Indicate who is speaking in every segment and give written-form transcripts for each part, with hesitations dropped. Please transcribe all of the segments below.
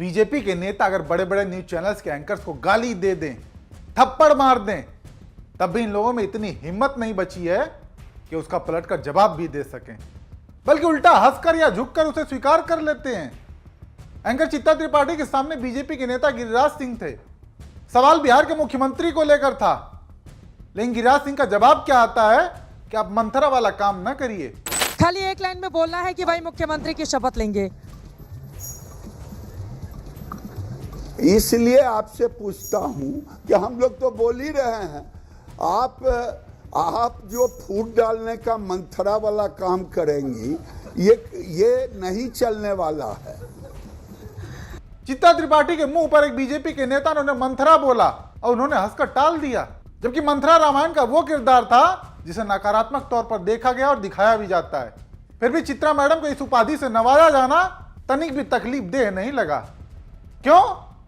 Speaker 1: BJP के नेता अगर बड़े बड़े न्यूज चैनल्स के एंकर्स को गाली दे दें, थप्पड़ मार दें, तब भी इन लोगों में इतनी हिम्मत नहीं बची है कि उसका पलटकर जवाब भी दे सकें, बल्कि उल्टा हंसकर या झुककर उसे स्वीकार कर लेते हैं। एंकर चित्ता त्रिपाठी के सामने बीजेपी के नेता गिरिराज सिंह थे। सवाल बिहार के मुख्यमंत्री को लेकर था, लेकिन गिरिराज सिंह का जवाब क्या आता है कि आप मंथरा वाला काम न करिए।
Speaker 2: खाली एक लाइन में बोलना है कि भाई मुख्यमंत्री की शपथ लेंगे।
Speaker 3: इसलिए आपसे पूछता हूं कि हम लोग तो बोल ही रहे हैं, आप जो फूट डालने का मंथरा वाला काम करेंगी, ये नहीं चलने वाला है।
Speaker 1: चित्ता त्रिपाठी के मुंह पर एक बीजेपी के नेता ने उन्हें मंथरा बोला और उन्होंने हंसकर टाल दिया, जबकि मंथरा रामायण का वो किरदार था जिसे नकारात्मक तौर पर देखा गया और दिखाया भी जाता है। फिर भी चित्रा मैडम को इस उपाधि से नवाजा जाना तनिक भी तकलीफ देह नहीं लगा। क्यों?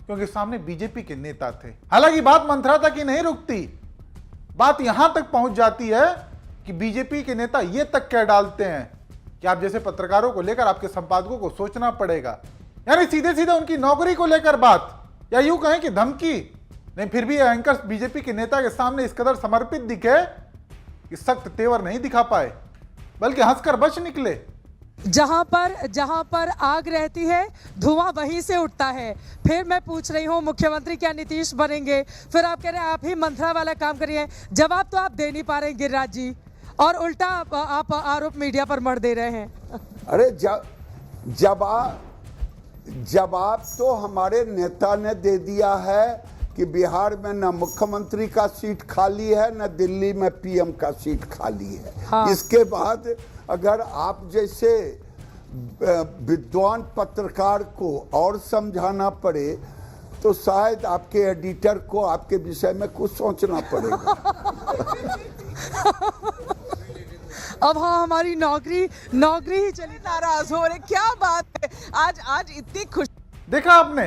Speaker 1: क्योंकि सामने बीजेपी के नेता थे। हालांकि बात मंथरा तक ही नहीं रुकती, बात यहां तक पहुंच जाती है कि बीजेपी के नेता ये तक कह डालते हैं कि आप जैसे पत्रकारों को लेकर आपके संपादकों को सोचना पड़ेगा। यानी सीधे सीधे उनकी नौकरी को लेकर बात, या यूं कहें कि धमकी। नहीं, फिर भी एंकर बीजेपी के नेता के सामने इस कदर समर्पित दिखे कि सख्त तेवर नहीं दिखा पाए, बल्कि हंसकर बच निकले।
Speaker 2: जहां पर आग रहती है धुआं वहीं से उठता है। फिर मैं पूछ रही हूं मुख्यमंत्री क्या नीतीश बनेंगे, फिर आप कह रहे हैं आप ही मंथरा वाला काम करिए। जवाब तो आप दे नहीं पा रहे हैं गिरिराज जी, और उल्टा आप आरोप मीडिया पर मर दे रहे हैं।
Speaker 3: अरे जवाब तो हमारे नेता ने दे दिया है कि बिहार में न मुख्यमंत्री का सीट खाली है, न दिल्ली में पीएम का सीट खाली है। हाँ। इसके बाद अगर आप जैसे विद्वान पत्रकार को और समझाना पड़े तो शायद आपके एडिटर को आपके विषय में कुछ सोचना पड़ेगा।
Speaker 2: अब हाँ, हमारी नौकरी ही चली।
Speaker 4: नाराज हो रहे, क्या बात है। आज इतनी खुश।
Speaker 1: देखा आपने,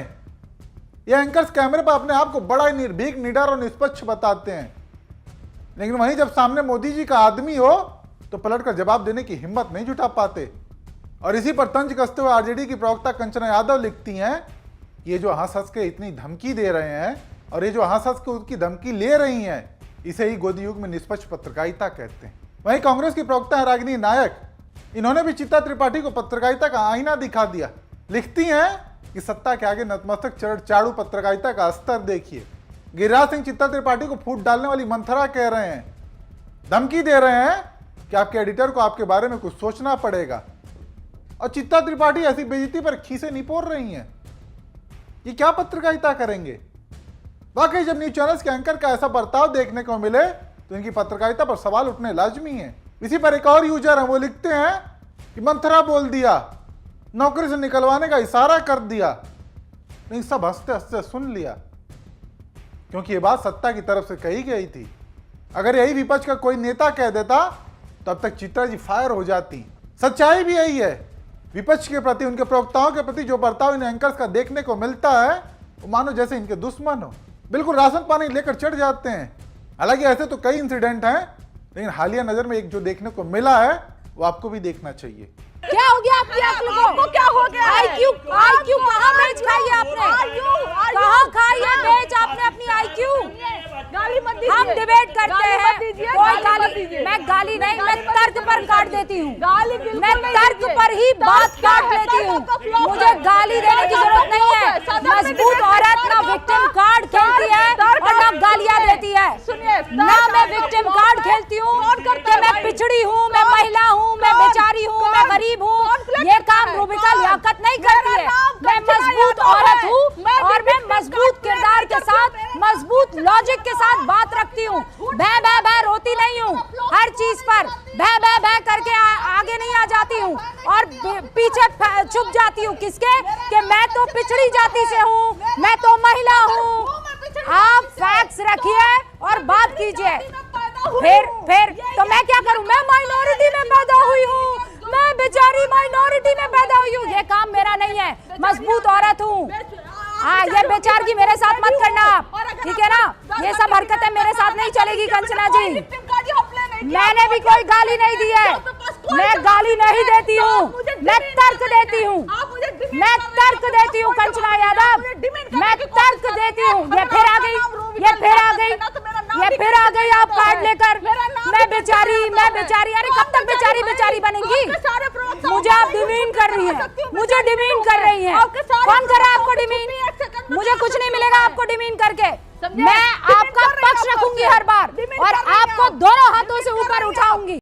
Speaker 1: ये एंकर्स कैमरे पर अपने आप को बड़ा निर्भीक, निडर और निष्पक्ष बताते हैं, लेकिन वहीं जब सामने मोदी जी का आदमी हो तो पलटकर जवाब देने की हिम्मत नहीं जुटा पाते। और इसी पर तंज कसते हुए आरजेडी की प्रवक्ता कंचना यादव लिखती हैं कि ये जो हंस हंस के इतनी धमकी दे रहे हैं और ये जो हंस हंस के उसकी धमकी ले रही हैं, इसे ही गोदी युग में निष्पक्ष पत्रकारिता कहते हैं। वहीं कांग्रेस की प्रवक्ता है रागिनी नायक, इन्होंने भी चित्ता त्रिपाठी को पत्रकारिता का आईना दिखा दिया। लिखती हैं कि सत्ता के आगे नतमस्तक चाड़ू पत्रकारिता का स्तर देखिए। गिरिराज सिंह चित्ता त्रिपाठी को फूट डालने वाली मंथरा कह रहे हैं, धमकी दे रहे हैं कि आपके एडिटर को आपके बारे में कुछ सोचना पड़ेगा, और चित्ता त्रिपाठी ऐसी बेइज्जती पर खीसे निपोर रही हैं। ये क्या पत्रकारिता करेंगे? वाकई जब न्यूज चैनल्स के एंकर का ऐसा बर्ताव देखने को मिले तो इनकी पत्रकारिता पर सवाल उठने लाजमी है। इसी पर एक और यूजर है, वो लिखते हैं कि मंथरा बोल दिया, नौकरी से निकलवाने का इशारा कर दिया, लेकिन सब हंसते हंसते सुन लिया, क्योंकि ये बात सत्ता की तरफ से कही गई थी। अगर यही विपक्ष का कोई नेता कह देता तो अब तक चित्रा जी फायर हो जाती। सच्चाई भी यही है, विपक्ष के प्रति, उनके प्रवक्ताओं के प्रति जो बर्ताव इन एंकर्स का देखने को मिलता है वो मानो जैसे इनके दुश्मन हो, बिल्कुल राशन पानी लेकर चढ़ जाते हैं। हालांकि ऐसे तो कई इंसिडेंट हैं, लेकिन हालिया नजर में एक जो देखने को मिला है वो आपको भी देखना चाहिए।
Speaker 5: क्या हो गया आपकी अक्ल को? आपको क्या हो गया? आईक्यू कहाँ बेच खाई आपने? कहाँ खाई है बेच आपने अपनी आईक्यू? गाली मत दीजिए। हम डिबेट करते हैं, कोई गाली, मैं गाली नहीं, मैं तर्क पर काट देती हूँ। मैं तर्क पर ही बात काट लेती हूँ, मुझे गाली देने की जरूरत नहीं है। मजबूत औरत ना विक्टिम कार्ड खेलती है और ना गालियाँ देती है। ना मैं विक्टिम कार्ड खेलती हूँ कि मैं पिछड़ी हूँ, मैं महिला हूँ, मैं बेचारी हूँ, मैं गरीब हूँ। ये काम रूबिका लियाकत नहीं करती है। मैं मजबूत औरत हूँ और मैं मजबूत किरदार के साथ, मजबूत लॉजिक के साथ बात रखती हूँ। भै भै भै रोती नहीं हूँ, हर चीज पर भै भै भै करके आगे नहीं आ जाती हूँ और पीछे छुप जाती हूँ। किसके? कि मैं तो पिछड़ी जाति से हूँ, मैं तो महिला हूँ। आप फैक्ट्स रखिए और बात कीजिए। फिर तो मैं क्या करूँ? मैं माइनॉरिटी में पैदा हुई हूँ, मैं बेचारी माइनॉरिटी में पैदा हुई हूँ, ये काम मेरा नहीं है। मजबूत औरत हूँ। हाँ, ये बेचारगी मेरे साथ मत करना, ठीक है ना? ये सब हरकतें मेरे साथ नहीं चलेगी कंचना जी। मैंने भी कोई गाली नहीं दी है, मैं गाली नहीं देती हूँ, मैं तर्क देती हूँ, मैं तर्क देती हूँ कंचना यादव। मैं तर्क देती हूँ। ये फिर आ गई, ये फिर आ गई, ये फिर आ गई आप कार्ड लेकर। मैं बेचारी, अरे कब तक बेचारी बनेंगी? मुझे आप डिमीन कर रही हैं, मुझे डिमीन कर रही हैं। कौन कर रहा है आपको डिमीन? मुझे कुछ नहीं मिलेगा आपको डिमीन करके। मैं आपका पक्ष रखूंगी हर बार और आपको दोनों हाथों से ऊपर उठाऊंगी।